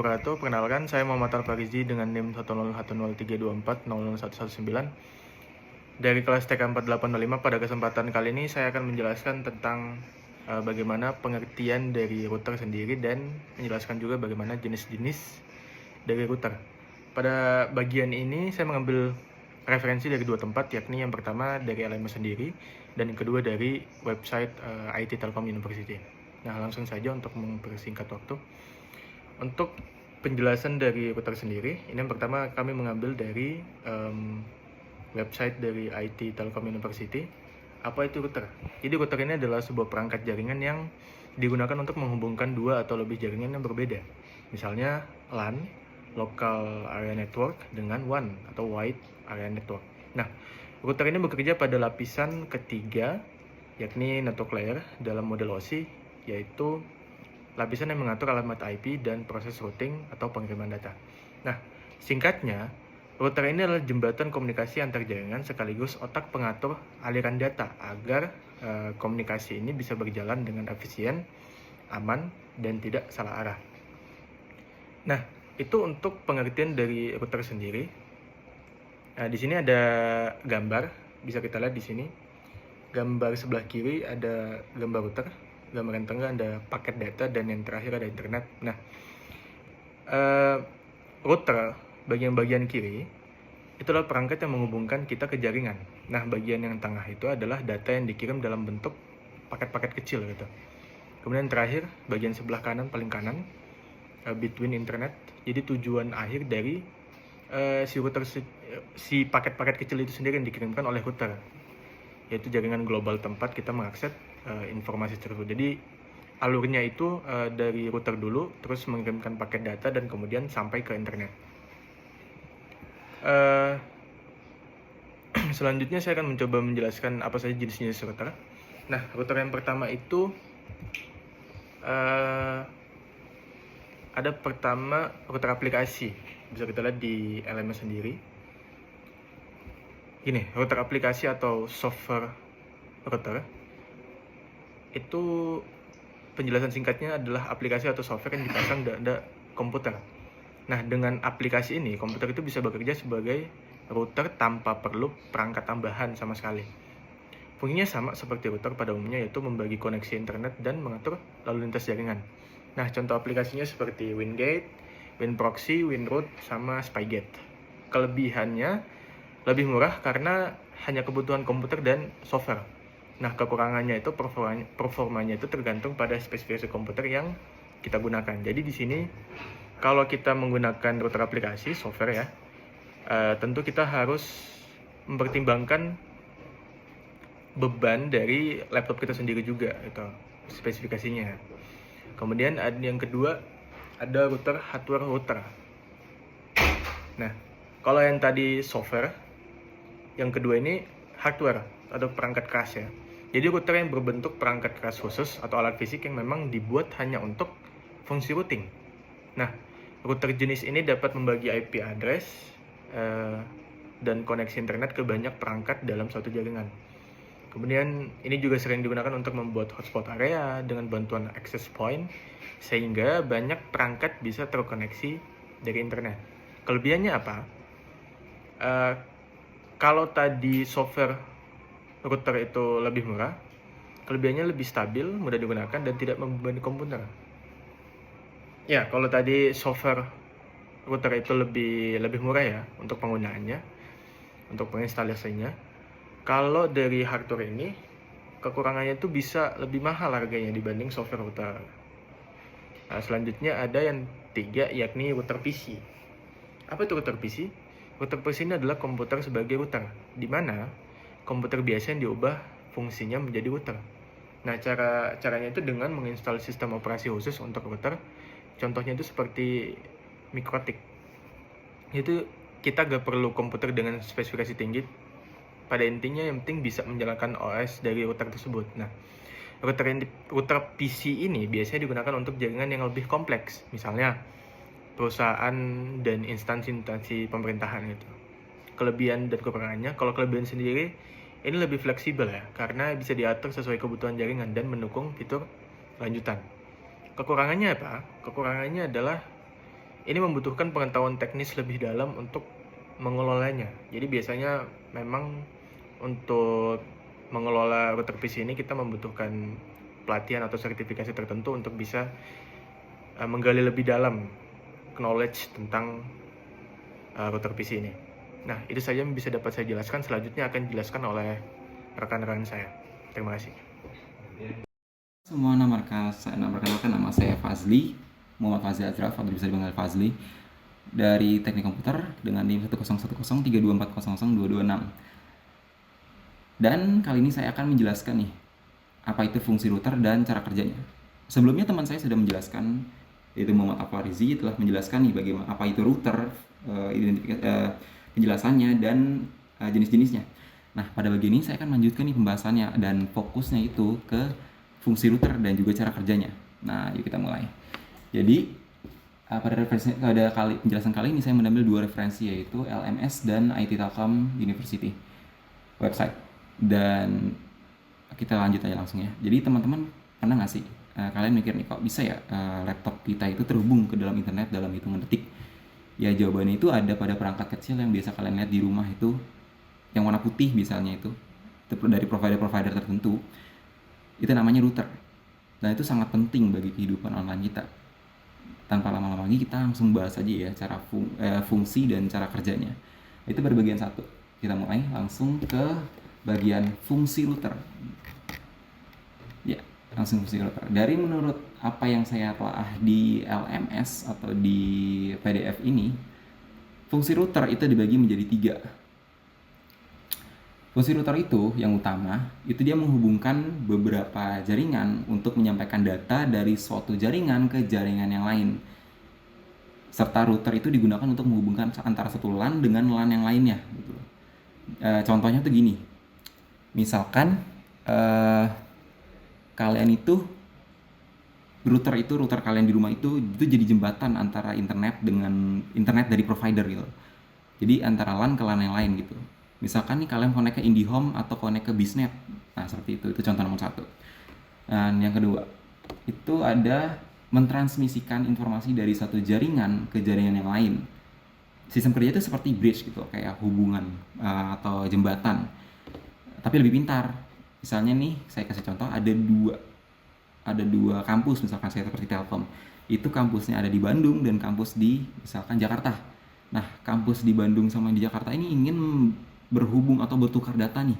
wabarakatuh. Perkenalkan, saya Muhammad Al-Farizi dengan NIM 1010324000119 dari kelas TK 4805. Pada kesempatan kali ini saya akan menjelaskan tentang bagaimana pengertian dari router sendiri dan menjelaskan juga bagaimana jenis-jenis dari router. Pada bagian ini saya mengambil referensi dari dua tempat, yakni yang pertama dari LMS sendiri dan yang kedua dari website IT Telkom University. Nah, langsung saja untuk mempersingkat waktu. Untuk penjelasan dari router sendiri, ini yang pertama kami mengambil dari website dari IT Telkom University. Apa itu router? Jadi router ini adalah sebuah perangkat jaringan yang digunakan untuk menghubungkan dua atau lebih jaringan yang berbeda. Misalnya LAN, Local Area Network, dengan WAN atau Wide Area Network. Nah, router ini bekerja pada lapisan ketiga, yakni network layer dalam model OSI, yaitu lapisan yang mengatur alamat IP dan proses routing atau pengiriman data. Nah, singkatnya, router ini adalah jembatan komunikasi antar jaringan sekaligus otak pengatur aliran data agar komunikasi ini bisa berjalan dengan efisien, aman, dan tidak salah arah. Nah, itu untuk pengertian dari router sendiri. Nah, di sini ada gambar, bisa kita lihat di sini. Gambar sebelah kiri ada gambar router. Gambar yang tengah ada paket data dan yang terakhir ada internet. Nah, router bagian kiri itu adalah perangkat yang menghubungkan kita ke jaringan. Nah, bagian yang tengah itu adalah data yang dikirim dalam bentuk paket-paket kecil gitu. Kemudian terakhir bagian sebelah kanan paling kanan between internet. Jadi tujuan akhir dari si router si paket-paket kecil itu sendiri yang dikirimkan oleh router, yaitu jaringan global tempat kita mengakses informasi tersebut. Jadi alurnya itu dari router dulu, terus mengirimkan paket data dan kemudian sampai ke internet. Selanjutnya saya akan mencoba menjelaskan apa saja jenis-jenis router. Nah, router yang pertama itu ada pertama router aplikasi, bisa kita lihat di LMS sendiri. Ini router aplikasi atau software router. Itu penjelasan singkatnya adalah aplikasi atau software yang dipasang pada komputer. Nah, dengan aplikasi ini, komputer itu bisa bekerja sebagai router tanpa perlu perangkat tambahan sama sekali. Fungsinya sama seperti router pada umumnya, yaitu membagi koneksi internet dan mengatur lalu lintas jaringan. Nah, contoh aplikasinya seperti WinGate, WinProxy, WinRoute, sama Spygate. Kelebihannya lebih murah karena hanya kebutuhan komputer dan software. Nah, kekurangannya itu performanya itu tergantung pada spesifikasi komputer yang kita gunakan. Jadi di sini kalau kita menggunakan router aplikasi software ya, tentu kita harus mempertimbangkan beban dari laptop kita sendiri juga itu spesifikasinya. Kemudian ada yang kedua, ada router hardware router. Nah, kalau yang tadi software, yang kedua ini hardware atau perangkat keras ya. Jadi router yang berbentuk perangkat keras khusus atau alat fisik yang memang dibuat hanya untuk fungsi routing. Nah, router jenis ini dapat membagi IP address dan koneksi internet ke banyak perangkat dalam suatu jaringan. Kemudian ini juga sering digunakan untuk membuat hotspot area dengan bantuan access point, sehingga banyak perangkat bisa terkoneksi dari internet. Kelebihannya apa? Kalau tadi software router itu lebih murah, kelebihannya lebih stabil, mudah digunakan, dan tidak membebani komputer. Ya, kalau tadi software router itu lebih murah ya untuk penggunaannya, untuk penginstalasinya. Kalau dari hardware ini, kekurangannya itu bisa lebih mahal harganya dibanding software router. Nah, selanjutnya ada yang tiga, yakni router PC. Apa itu router PC? Router PC ini adalah komputer sebagai router, di mana komputer biasa yang diubah fungsinya menjadi router. Nah, caranya itu dengan menginstal sistem operasi khusus untuk router. Contohnya itu seperti MikroTik. Itu kita gak perlu komputer dengan spesifikasi tinggi. Pada intinya yang penting bisa menjalankan OS dari router tersebut. Nah, router PC ini biasanya digunakan untuk jaringan yang lebih kompleks, misalnya perusahaan dan instansi pemerintahan itu. Kelebihan dan kekurangannya, kalau kelebihan sendiri ini lebih fleksibel ya, karena bisa diatur sesuai kebutuhan jaringan dan mendukung fitur lanjutan. Kekurangannya apa? Kekurangannya adalah ini membutuhkan pengetahuan teknis lebih dalam untuk mengelolanya. Jadi biasanya memang untuk mengelola router PC ini kita membutuhkan pelatihan atau sertifikasi tertentu untuk bisa menggali lebih dalam knowledge tentang router PC ini. Nah, itu saja yang bisa dapat saya jelaskan. Selanjutnya akan dijelaskan oleh rekan-rekan saya. Terima kasih. Semua perkenalkan, nama saya Fazli, Muhammad Fazli Azraf, atau bisa dipanggil Fazli, dari Teknik Komputer dengan NIM 1010324000226. Dan kali ini saya akan menjelaskan nih, apa itu fungsi router dan cara kerjanya. Sebelumnya teman saya sudah menjelaskan, yaitu Muhammad Afarizi telah menjelaskan nih bagaimana apa itu router, penjelasannya dan jenis-jenisnya. Nah, pada bagian ini saya akan melanjutkan nih pembahasannya dan fokusnya itu ke fungsi router dan juga cara kerjanya. Nah, yuk kita mulai. Jadi, pada penjelasan kali ini saya mengambil dua referensi, yaitu LMS dan IT Telkom University website. Dan kita lanjut aja langsung ya. Jadi teman-teman pernah nggak sih kalian mikir nih, kok bisa ya laptop kita itu terhubung ke dalam internet dalam hitungan detik? Ya, jawabannya itu ada pada perangkat kecil yang biasa kalian lihat di rumah itu, yang warna putih misalnya itu dari provider-provider tertentu. Itu namanya router. Dan itu sangat penting bagi kehidupan online kita. Tanpa lama-lama lagi kita langsung bahas aja ya cara fungsi dan cara kerjanya. Itu pada bagian 1. Kita mulai langsung ke bagian fungsi router. Ya, langsung fungsi router. Dari menurut apa yang saya telah di LMS atau di PDF ini, fungsi router itu dibagi menjadi 3. Fungsi router itu yang utama, itu dia menghubungkan beberapa jaringan untuk menyampaikan data dari suatu jaringan ke jaringan yang lain. Serta router itu digunakan untuk menghubungkan antara satu LAN dengan LAN yang lainnya. Gitu. Contohnya tuh gini, misalkan kalian itu router kalian di rumah itu jadi jembatan antara internet dengan internet dari provider gitu. Jadi antara LAN ke LAN yang lain gitu. Misalkan nih kalian connect ke IndiHome atau connect ke Biznet. Nah, seperti itu contoh nomor 1. Dan yang kedua, itu ada mentransmisikan informasi dari satu jaringan ke jaringan yang lain. Sistem kerja itu seperti bridge gitu, kayak hubungan atau jembatan. Tapi lebih pintar. Misalnya nih, saya kasih contoh, ada dua kampus, misalkan saya seperti Telkom. Itu kampusnya ada di Bandung dan kampus di misalkan Jakarta. Nah, kampus di Bandung sama di Jakarta ini ingin berhubung atau bertukar data nih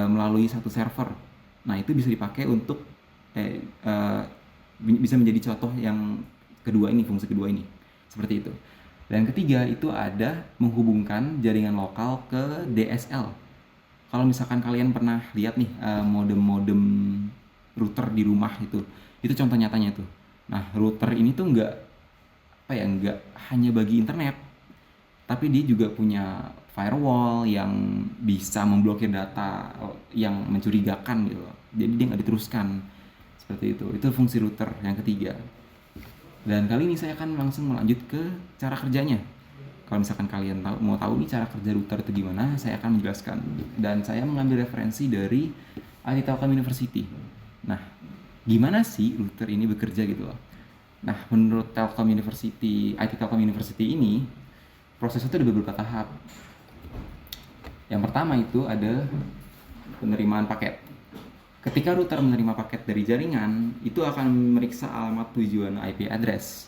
melalui satu server. Nah, itu bisa dipakai untuk bisa menjadi contoh yang kedua ini, fungsi kedua ini. Seperti itu. Dan ketiga itu ada menghubungkan jaringan lokal ke DSL. Kalau misalkan kalian pernah lihat nih modem-modem router di rumah itu contoh nyatanya tuh. Nah, router ini tuh nggak hanya bagi internet, tapi dia juga punya firewall yang bisa memblokir data yang mencurigakan gitu. Jadi dia nggak diteruskan. Seperti itu. Itu fungsi router yang ketiga. Dan kali ini saya akan langsung melanjut ke cara kerjanya. Kalau misalkan kalian mau tahu nih cara kerja router itu gimana, saya akan menjelaskan. Dan saya mengambil referensi dari IT Telkom University. Nah, gimana sih router ini bekerja gitu loh. Nah, menurut Telkom University, IT Telkom University ini, prosesnya itu ada beberapa tahap. Yang pertama itu ada penerimaan paket. Ketika router menerima paket dari jaringan, itu akan memeriksa alamat tujuan IP address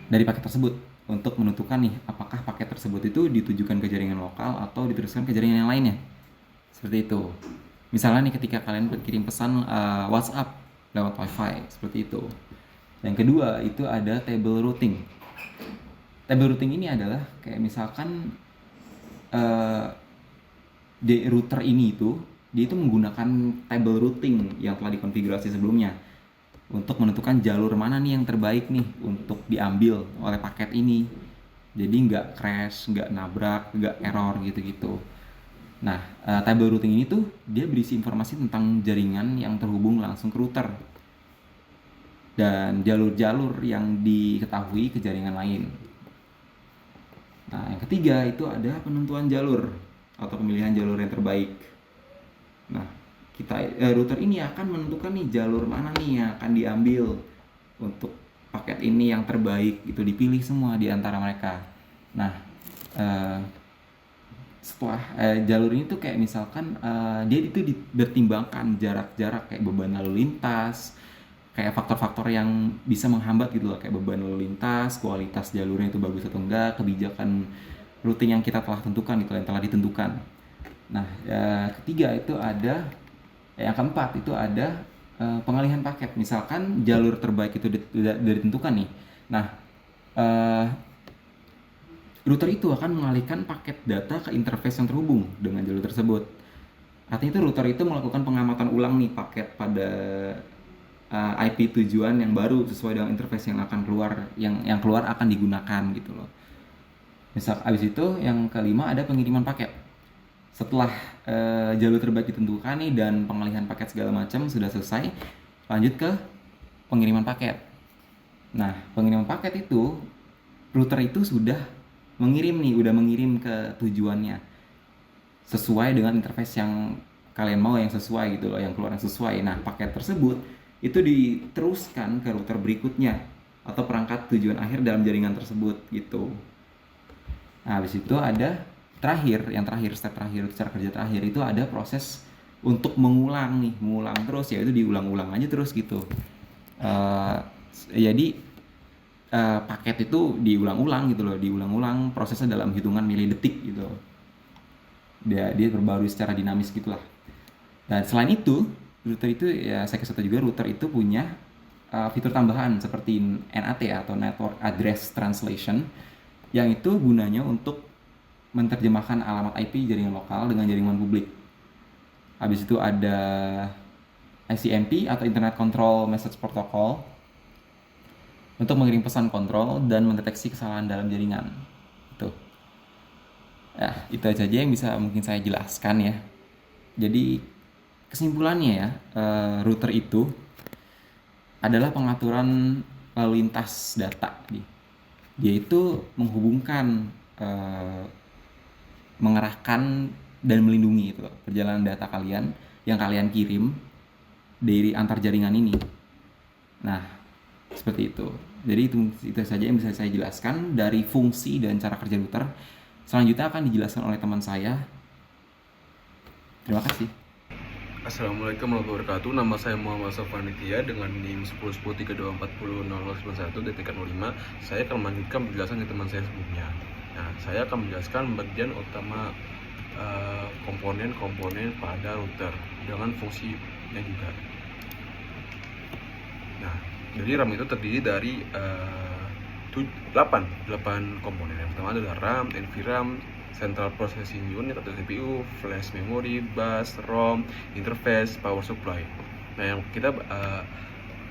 dari paket tersebut untuk menentukan nih apakah paket tersebut itu ditujukan ke jaringan lokal atau diteruskan ke jaringan yang lainnya. Seperti itu. Misalnya nih ketika kalian kirim pesan WhatsApp lewat Wi-Fi, seperti itu. Yang kedua itu ada table routing. Table routing ini adalah kayak misalkan di router ini dia itu menggunakan table routing yang telah dikonfigurasi sebelumnya untuk menentukan jalur mana nih yang terbaik nih untuk diambil oleh paket ini. Jadi nggak crash, nggak nabrak, nggak error gitu-gitu. Nah, table routing ini tuh dia berisi informasi tentang jaringan yang terhubung langsung ke router dan jalur-jalur yang diketahui ke jaringan lain. Nah, yang ketiga itu ada penentuan jalur atau pemilihan jalur yang terbaik. Nah, router ini akan menentukan nih jalur mana nih yang akan diambil untuk paket ini yang terbaik, itu dipilih semua di antara mereka. Nah, eh, setelah jalur ini tuh kayak misalkan dia itu dipertimbangkan jarak-jarak kayak beban lalu lintas, kayak faktor-faktor yang bisa menghambat gitu loh, kayak beban lalu lintas, kualitas jalurnya itu bagus atau enggak, kebijakan routing yang kita telah tentukan itu yang telah ditentukan. Nah, ketiga itu ada yang keempat itu ada pengalihan paket. Misalkan jalur terbaik itu sudah ditentukan nih. Nah, eh, router itu akan mengalihkan paket data ke interface yang terhubung dengan jalur tersebut. Artinya itu router itu melakukan pengamatan ulang nih paket pada IP tujuan yang baru sesuai dengan interface yang akan keluar, yang keluar akan digunakan gitu loh. Misal abis itu yang kelima ada pengiriman paket. Setelah jalur terbaik ditentukan nih dan pengalihan paket segala macam sudah selesai, lanjut ke pengiriman paket. Nah, pengiriman paket itu router itu sudah udah mengirim ke tujuannya sesuai dengan interface yang kalian mau, yang sesuai gitu loh, yang keluar yang sesuai. Nah, paket tersebut itu diteruskan ke router berikutnya atau perangkat tujuan akhir dalam jaringan tersebut gitu. Nah, habis itu ada step terakhir, cara kerja terakhir itu ada proses untuk mengulang terus, yaitu diulang-ulang aja terus gitu. Jadi paket itu diulang-ulang gitu loh, prosesnya dalam hitungan milidetik gitu. Dia berbarui secara dinamis gitulah. Dan selain itu, router itu ya saya kasih tahu juga, router itu punya fitur tambahan seperti NAT atau Network Address Translation, yang itu gunanya untuk menerjemahkan alamat IP jaringan lokal dengan jaringan publik. Habis itu ada ICMP atau Internet Control Message Protocol untuk mengirim pesan kontrol dan mendeteksi kesalahan dalam jaringan. Itu aja yang bisa mungkin saya jelaskan ya. Jadi kesimpulannya ya, router itu adalah pengaturan lalu lintas data. Dia itu menghubungkan, mengerahkan dan melindungi itu perjalanan data kalian yang kalian kirim dari antar jaringan ini. Nah, seperti itu. Jadi itu saja yang bisa saya jelaskan dari fungsi dan cara kerja router. Selanjutnya akan dijelaskan oleh teman saya. Terima kasih. Assalamualaikum warahmatullahi wabarakatuh. Nama saya Muhammad Sofwan Nitya dengan NIM 101032400005. Saya akan melanjutkan penjelasan dari teman saya sebelumnya. Nah, saya akan menjelaskan bagian utama komponen-komponen pada router dengan fungsinya juga. Nah, jadi RAM itu terdiri dari 8 komponen. Yang pertama adalah RAM, NVRAM, Central Processing Unit atau CPU, Flash Memory, Bus, ROM, Interface, Power Supply. Nah, yang kita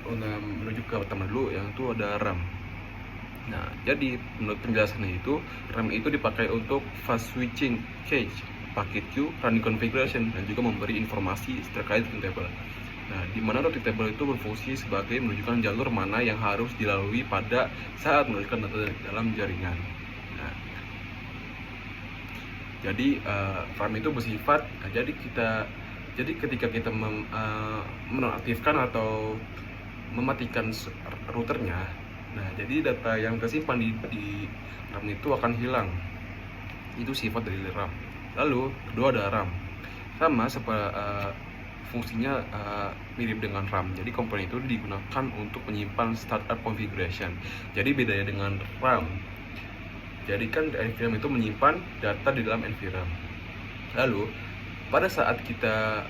menuju ke pertama dulu, yang itu ada RAM. Nah, jadi menurut penjelasannya itu, RAM itu dipakai untuk fast switching, cache, packet queue, running configuration, dan juga memberi informasi terkait routing table. Nah, di mana routing table itu berfungsi sebagai menunjukkan jalur mana yang harus dilalui pada saat mengalirkan data dalam jaringan. Nah, jadi RAM itu bersifat, jadi ketika kita menonaktifkan atau mematikan routernya, nah jadi data yang tersimpan di RAM itu akan hilang. Itu sifat dari RAM. Lalu kedua ada RAM, sama fungsinya mirip dengan RAM. Jadi komponen itu digunakan untuk menyimpan startup configuration. Jadi bedanya dengan RAM, jadi kan NVRAM itu menyimpan data di dalam NVRAM. Lalu pada saat kita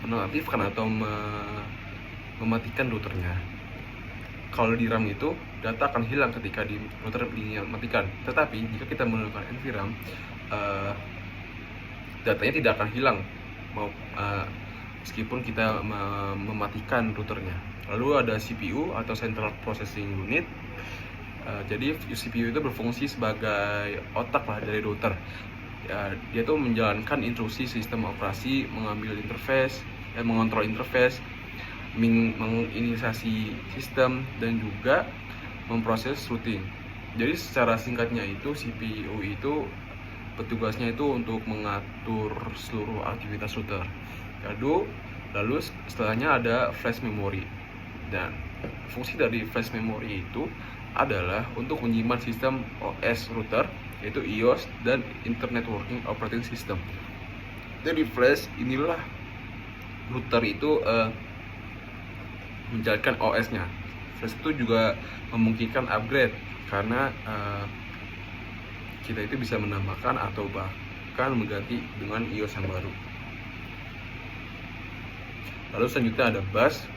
menonaktifkan atau mematikan routernya, kalau di RAM itu data akan hilang ketika di router dimatikan. Tetapi jika kita menggunakan NVRAM, datanya tidak akan hilang meskipun kita mematikan routernya. Lalu ada CPU atau Central Processing Unit. Jadi CPU itu berfungsi sebagai otak lah dari router. Dia tuh menjalankan instruksi sistem operasi, mengambil interface, mengontrol interface, menginisiasi sistem, dan juga memproses routing. Jadi secara singkatnya itu CPU itu petugasnya itu untuk mengatur seluruh aktivitas router. Lalu setelahnya ada flash memory. Dan fungsi dari flash memory itu adalah untuk menyimpan sistem OS router, yaitu iOS dan Internet Working Operating System. Dari flash inilah router itu menjalankan OS-nya. Flash itu juga memungkinkan upgrade karena kita itu bisa menambahkan atau bahkan mengganti dengan iOS yang baru. Lalu selanjutnya ada bus.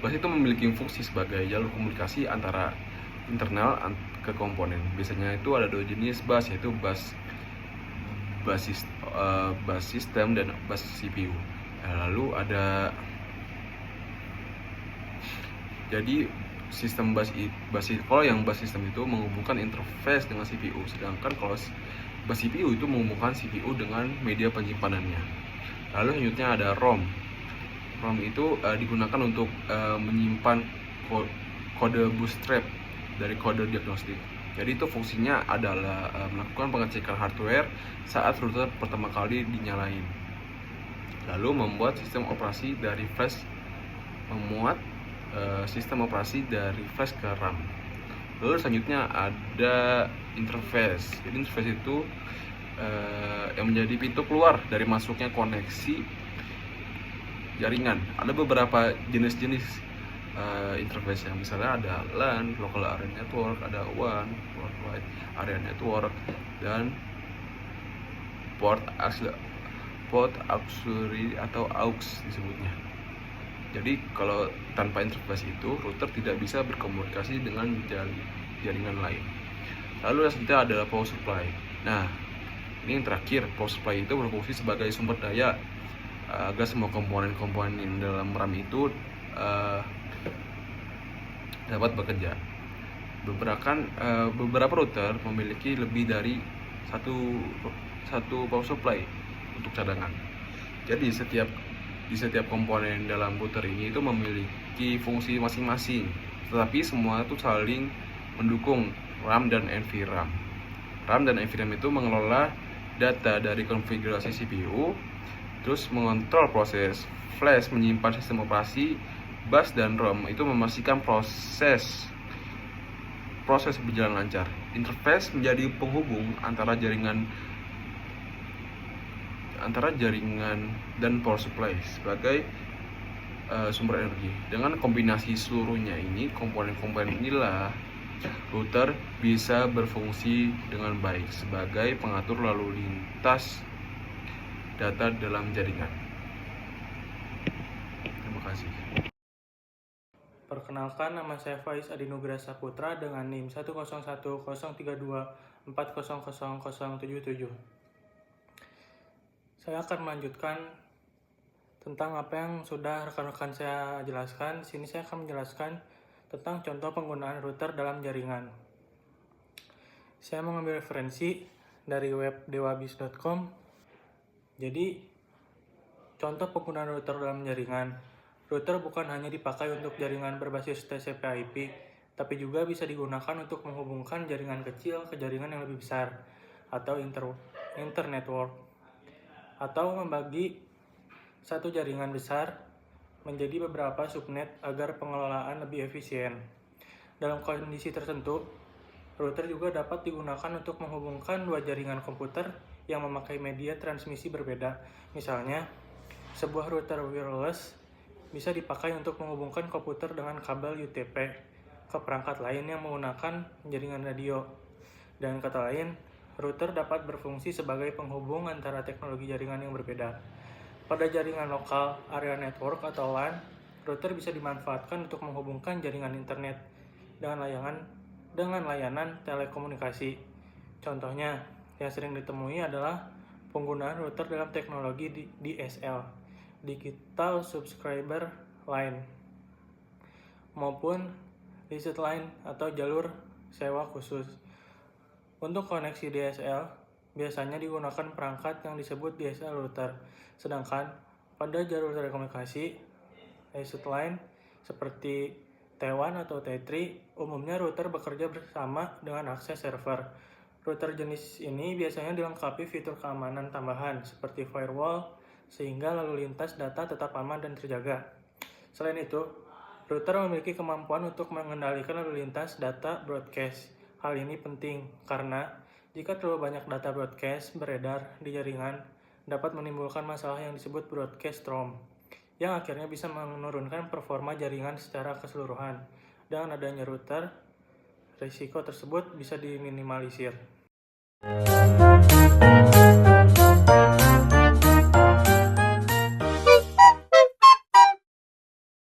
Bus itu memiliki fungsi sebagai jalur komunikasi antara internal ke komponen. Biasanya itu ada dua jenis bus, yaitu bus system dan bus CPU. Lalu ada jadi sistem kalau yang bus system itu menghubungkan interface dengan CPU, sedangkan kalau bus CPU itu menghubungkan CPU dengan media penyimpanannya. Lalu selanjutnya ada ROM. ROM itu digunakan untuk menyimpan kode bootstrap dari kode diagnostik. Jadi itu fungsinya adalah melakukan pengecekan hardware saat router pertama kali dinyalain. Lalu membuat sistem operasi dari flash ke RAM. Lalu selanjutnya ada interface. Jadi interface itu yang menjadi pintu keluar dari masuknya koneksi jaringan. Ada beberapa jenis-jenis interface yang misalnya ada LAN, Local Area Network, ada WAN, Worldwide Area Network, dan port auxiliary atau AUX disebutnya. Jadi kalau tanpa interface itu router tidak bisa berkomunikasi dengan jaringan lain. Lalu yang selanjutnya adalah power supply. Nah, ini yang terakhir, power supply itu berfungsi sebagai sumber daya agar semua komponen-komponen dalam RAM itu dapat bekerja. Beberapa router memiliki lebih dari satu power supply untuk cadangan. Jadi di setiap komponen dalam router ini itu memiliki fungsi masing-masing, tetapi semua itu saling mendukung RAM dan NVRAM. RAM dan NVRAM itu mengelola data dari konfigurasi CPU, terus mengontrol proses flash menyimpan sistem operasi. Bus dan ROM itu memastikan proses berjalan lancar. Interface menjadi penghubung antara jaringan dan power supply sebagai sumber energi. Dengan kombinasi seluruhnya ini, komponen-komponen inilah router bisa berfungsi dengan baik sebagai pengatur lalu lintas data dalam jaringan. Terima kasih. Perkenalkan, nama saya Faiz Adinugraha Saputra dengan NIM 1010324000077. Saya akan melanjutkan tentang apa yang sudah rekan-rekan saya jelaskan. Di sini saya akan menjelaskan tentang contoh penggunaan router dalam jaringan. Saya mengambil referensi dari web dewabis.com. Jadi, contoh penggunaan router dalam jaringan. Router bukan hanya dipakai untuk jaringan berbasis TCP/IP, tapi juga bisa digunakan untuk menghubungkan jaringan kecil ke jaringan yang lebih besar, atau internetwork, atau membagi satu jaringan besar menjadi beberapa subnet agar pengelolaan lebih efisien. Dalam kondisi tertentu, router juga dapat digunakan untuk menghubungkan dua jaringan komputer yang memakai media transmisi berbeda. Misalnya, sebuah router wireless bisa dipakai untuk menghubungkan komputer dengan kabel UTP ke perangkat lain yang menggunakan jaringan radio. Dan kata lain, router dapat berfungsi sebagai penghubung antara teknologi jaringan yang berbeda. Pada jaringan lokal area network atau LAN, router bisa dimanfaatkan untuk menghubungkan jaringan internet dengan layanan telekomunikasi. Contohnya yang sering ditemui adalah penggunaan router dalam teknologi DSL, Digital Subscriber Line, maupun Leased Line atau jalur sewa khusus. Untuk koneksi DSL, biasanya digunakan perangkat yang disebut DSL router, sedangkan pada jalur telekomunikasi Leased Line seperti T1 atau T3, umumnya router bekerja bersama dengan akses server. Router jenis ini biasanya dilengkapi fitur keamanan tambahan seperti firewall, sehingga lalu lintas data tetap aman dan terjaga. Selain itu, Router memiliki kemampuan untuk mengendalikan lalu lintas data broadcast. Hal ini penting karena jika terlalu banyak data broadcast beredar di jaringan, dapat menimbulkan masalah yang disebut broadcast storm, yang akhirnya bisa menurunkan performa jaringan secara keseluruhan. Dengan adanya router, risiko tersebut bisa diminimalisir.